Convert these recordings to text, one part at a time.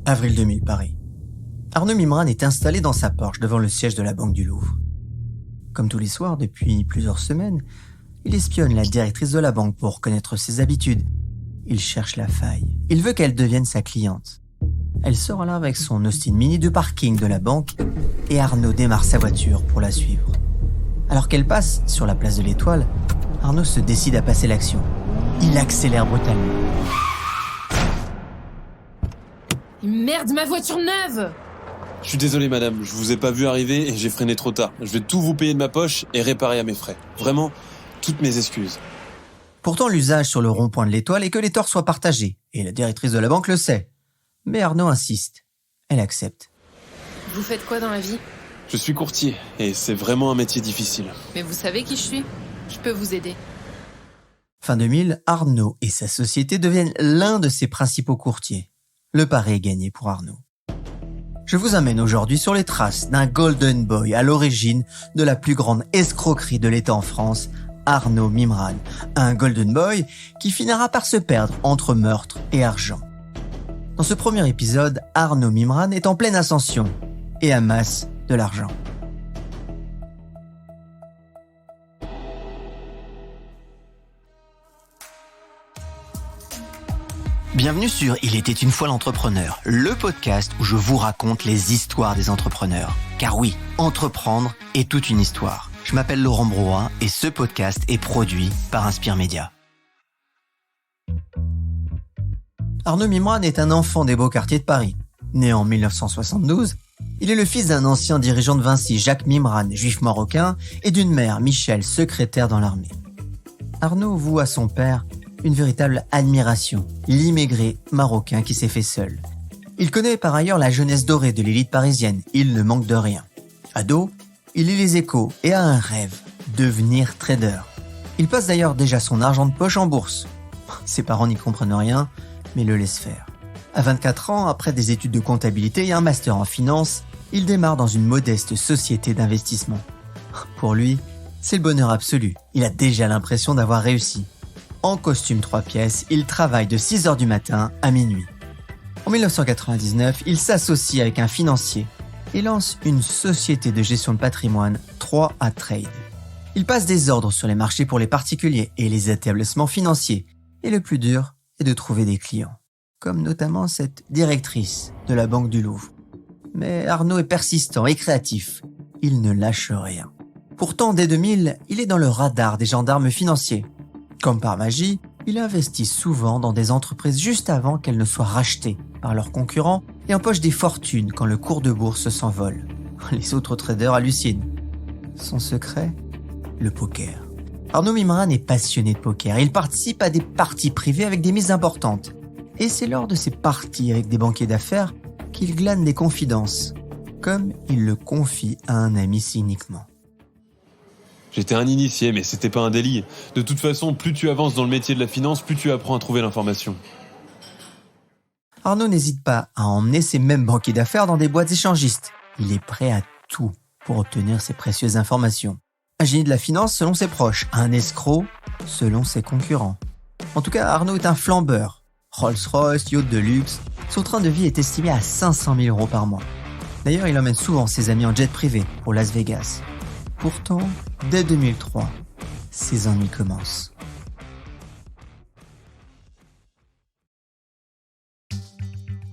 Avril 2000, Paris. Arnaud Mimran est installé dans sa Porsche devant le siège de la Banque du Louvre. Comme tous les soirs, depuis plusieurs semaines, il espionne la directrice de la banque pour connaître ses habitudes. Il cherche la faille. Il veut qu'elle devienne sa cliente. Elle sort alors avec son Austin Mini du parking de la banque et Arnaud démarre sa voiture pour la suivre. Alors qu'elle passe sur la place de l'Étoile, Arnaud se décide à passer l'action. Il accélère brutalement. Merde, ma voiture neuve! Je suis désolé madame, je vous ai pas vu arriver et j'ai freiné trop tard. Je vais tout vous payer de ma poche et réparer à mes frais. Vraiment, toutes mes excuses. Pourtant, l'usage sur le rond-point de l'Étoile est que les torts soient partagés, et la directrice de la banque le sait. Mais Arnaud insiste. Elle accepte. Vous faites quoi dans la vie? Je suis courtier et c'est vraiment un métier difficile. Mais vous savez qui je suis? Je peux vous aider. Fin 2000, Arnaud et sa société deviennent l'un de ses principaux courtiers. Le pari est gagné pour Arnaud. Je vous amène aujourd'hui sur les traces d'un golden boy à l'origine de la plus grande escroquerie de l'État en France, Arnaud Mimran. Un golden boy qui finira par se perdre entre meurtre et argent. Dans ce premier épisode, Arnaud Mimran est en pleine ascension et amasse de l'argent. Bienvenue sur Il était une fois l'entrepreneur, le podcast où je vous raconte les histoires des entrepreneurs. Car oui, entreprendre est toute une histoire. Je m'appelle Laurent Brouin et ce podcast est produit par Inspire Média. Arnaud Mimran est un enfant des beaux quartiers de Paris. Né en 1972, il est le fils d'un ancien dirigeant de Vinci, Jacques Mimran, juif marocain, et d'une mère, Michel, secrétaire dans l'armée. Arnaud voue à son père une véritable admiration, l'immigré marocain qui s'est fait seul. Il connaît par ailleurs la jeunesse dorée de l'élite parisienne, il ne manque de rien. Ado, il lit les Échos et a un rêve, devenir trader. Il passe d'ailleurs déjà son argent de poche en bourse. Ses parents n'y comprennent rien, mais le laissent faire. À 24 ans, après des études de comptabilité et un master en finance, il démarre dans une modeste société d'investissement. Pour lui, c'est le bonheur absolu. Il a déjà l'impression d'avoir réussi. En costume 3 pièces, il travaille de 6h du matin à minuit. En 1999, il s'associe avec un financier et lance une société de gestion de patrimoine, 3A Trade. Il passe des ordres sur les marchés pour les particuliers et les établissements financiers. Et le plus dur est de trouver des clients, comme notamment cette directrice de la Banque du Louvre. Mais Arnaud est persistant et créatif. Il ne lâche rien. Pourtant, dès 2000, il est dans le radar des gendarmes financiers. Comme par magie, il investit souvent dans des entreprises juste avant qu'elles ne soient rachetées par leurs concurrents et empoche des fortunes quand le cours de bourse s'envole. Les autres traders hallucinent. Son secret ? Le poker. Arnaud Mimran est passionné de poker. Il participe à des parties privées avec des mises importantes. Et c'est lors de ces parties avec des banquiers d'affaires qu'il glane des confidences, comme il le confie à un ami cyniquement. J'étais un initié, mais c'était pas un délit. De toute façon, plus tu avances dans le métier de la finance, plus tu apprends à trouver l'information. Arnaud n'hésite pas à emmener ses mêmes banquiers d'affaires dans des boîtes échangistes. Il est prêt à tout pour obtenir ces précieuses informations. Un génie de la finance selon ses proches, un escroc selon ses concurrents. En tout cas, Arnaud est un flambeur. Rolls-Royce, yacht de luxe, son train de vie est estimé à 500 000 € par mois. D'ailleurs, il emmène souvent ses amis en jet privé pour Las Vegas. Pourtant, dès 2003, ses ennuis commencent.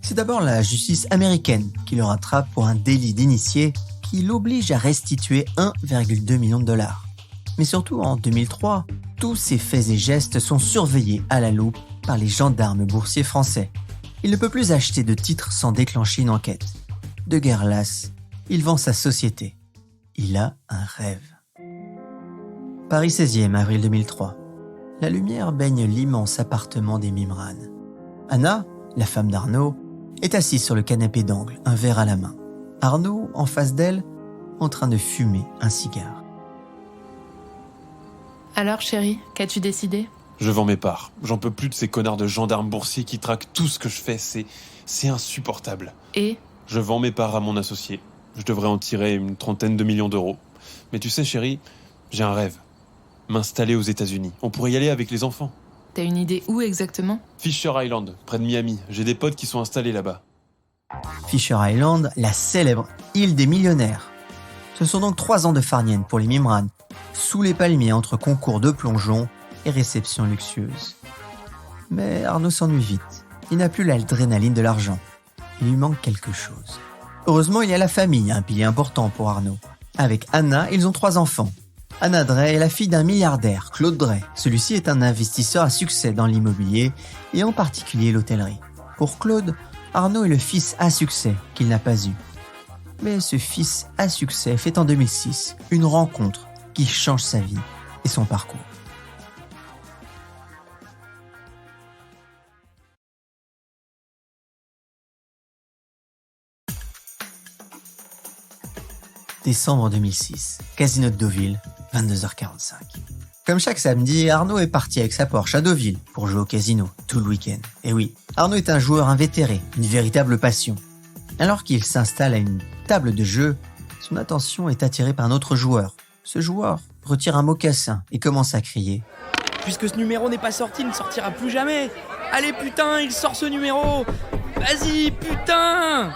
C'est d'abord la justice américaine qui le rattrape pour un délit d'initié qui l'oblige à restituer 1,2 million de dollars. Mais surtout, en 2003, tous ses faits et gestes sont surveillés à la loupe par les gendarmes boursiers français. Il ne peut plus acheter de titres sans déclencher une enquête. De guerre lasse, il vend sa société. Il a un rêve. Paris 16e, avril 2003. La lumière baigne l'immense appartement des Mimran. Anna, la femme d'Arnaud, est assise sur le canapé d'angle, un verre à la main. Arnaud, en face d'elle, en train de fumer un cigare. Alors chérie, qu'as-tu décidé? Je vends mes parts. J'en peux plus de ces connards de gendarmes boursiers qui traquent tout ce que je fais. C'est insupportable. Et? Je vends mes parts à mon associé. Je devrais en tirer une 30aine de millions d'euros. Mais tu sais chérie, j'ai un rêve. M'installer aux États-Unis. On pourrait y aller avec les enfants. T'as une idée où exactement? Fisher Island, près de Miami. J'ai des potes qui sont installés là-bas. Fisher Island, la célèbre île des millionnaires. Ce sont donc 3 ans de farniente pour les Mimran, sous les palmiers entre concours de plongeon et réceptions luxueuses. Mais Arnaud s'ennuie vite. Il n'a plus l'adrénaline de l'argent. Il lui manque quelque chose. Heureusement, il y a la famille, un pilier important pour Arnaud. Avec Anna, ils ont 3 enfants. Anna Drey est la fille d'un milliardaire, Claude Drey. Celui-ci est un investisseur à succès dans l'immobilier et en particulier l'hôtellerie. Pour Claude, Arnaud est le fils à succès qu'il n'a pas eu. Mais ce fils à succès fait en 2006 une rencontre qui change sa vie et son parcours. Décembre 2006, Casino de Deauville, 22h45. Comme chaque samedi, Arnaud est parti avec sa Porsche à Deauville pour jouer au casino tout le week-end. Et oui, Arnaud est un joueur invétéré, une véritable passion. Alors qu'il s'installe à une table de jeu, son attention est attirée par un autre joueur. Ce joueur retire un mocassin et commence à crier. Puisque ce numéro n'est pas sorti, il ne sortira plus jamais. Allez putain, il sort ce numéro. Vas-y, putain.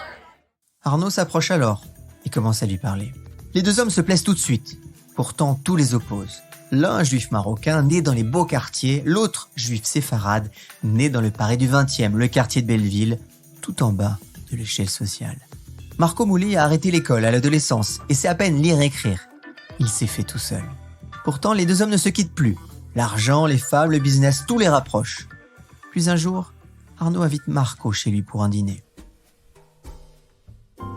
Arnaud s'approche alors et commence à lui parler. Les 2 hommes se plaisent tout de suite. Pourtant, tout les oppose. L'un juif marocain, né dans les beaux quartiers, l'autre juif séfarade, né dans le Paris du 20e, le quartier de Belleville, tout en bas de l'échelle sociale. Marco Mouli a arrêté l'école à l'adolescence et sait à peine lire et écrire. Il s'est fait tout seul. Pourtant, les 2 hommes ne se quittent plus. L'argent, les femmes, le business, tout les rapproche. Puis un jour, Arnaud invite Marco chez lui pour un dîner.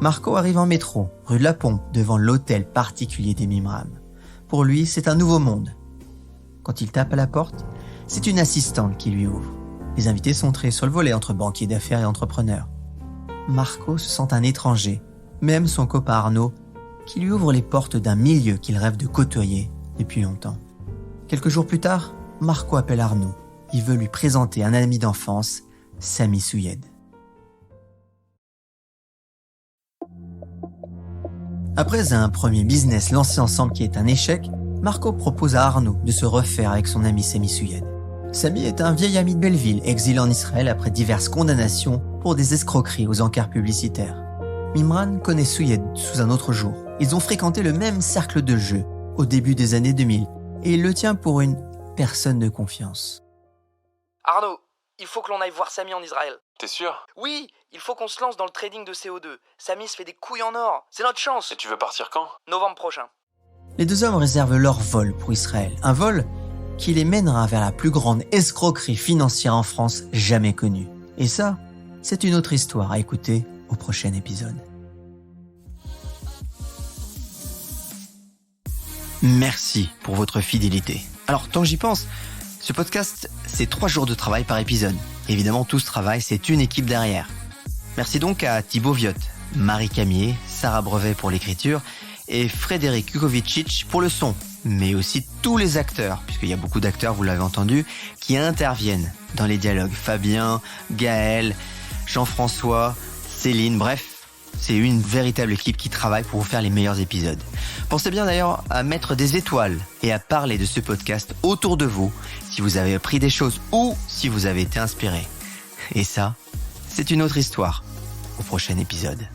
Marco arrive en métro, rue de la Pompe, devant l'hôtel particulier des Mimran. Pour lui, c'est un nouveau monde. Quand il tape à la porte, c'est une assistante qui lui ouvre. Les invités sont trés sur le volet entre banquiers d'affaires et entrepreneurs. Marco se sent un étranger, même son copain Arnaud, qui lui ouvre les portes d'un milieu qu'il rêve de côtoyer depuis longtemps. Quelques jours plus tard, Marco appelle Arnaud. Il veut lui présenter un ami d'enfance, Sami Souyed. Après un premier business lancé ensemble qui est un échec, Marco propose à Arnaud de se refaire avec son ami Sami Souyed. Sami est un vieil ami de Belleville, exilé en Israël après diverses condamnations pour des escroqueries aux encarts publicitaires. Mimran connaît Souyed sous un autre jour. Ils ont fréquenté le même cercle de jeu au début des années 2000 et il le tient pour une personne de confiance. Arnaud, il faut que l'on aille voir Sami en Israël. T'es sûr? Oui, il faut qu'on se lance dans le trading de CO2. Sami se fait des couilles en or. C'est notre chance. Et tu veux partir quand? Novembre prochain. Les 2 hommes réservent leur vol pour Israël. Un vol qui les mènera vers la plus grande escroquerie financière en France jamais connue. Et ça, c'est une autre histoire à écouter au prochain épisode. Merci pour votre fidélité. Alors, tant que j'y pense, ce podcast, c'est 3 jours de travail par épisode. Évidemment, tout ce travail, c'est une équipe derrière. Merci donc à Thibaut Viotte, Marie Camier, Sarah Brevet pour l'écriture et Frédéric Kukovicic pour le son. Mais aussi tous les acteurs, puisqu'il y a beaucoup d'acteurs, vous l'avez entendu, qui interviennent dans les dialogues. Fabien, Gaël, Jean-François, Céline, bref. C'est une véritable équipe qui travaille pour vous faire les meilleurs épisodes. Pensez bien d'ailleurs à mettre des étoiles et à parler de ce podcast autour de vous si vous avez appris des choses ou si vous avez été inspiré. Et ça, c'est une autre histoire au prochain épisode.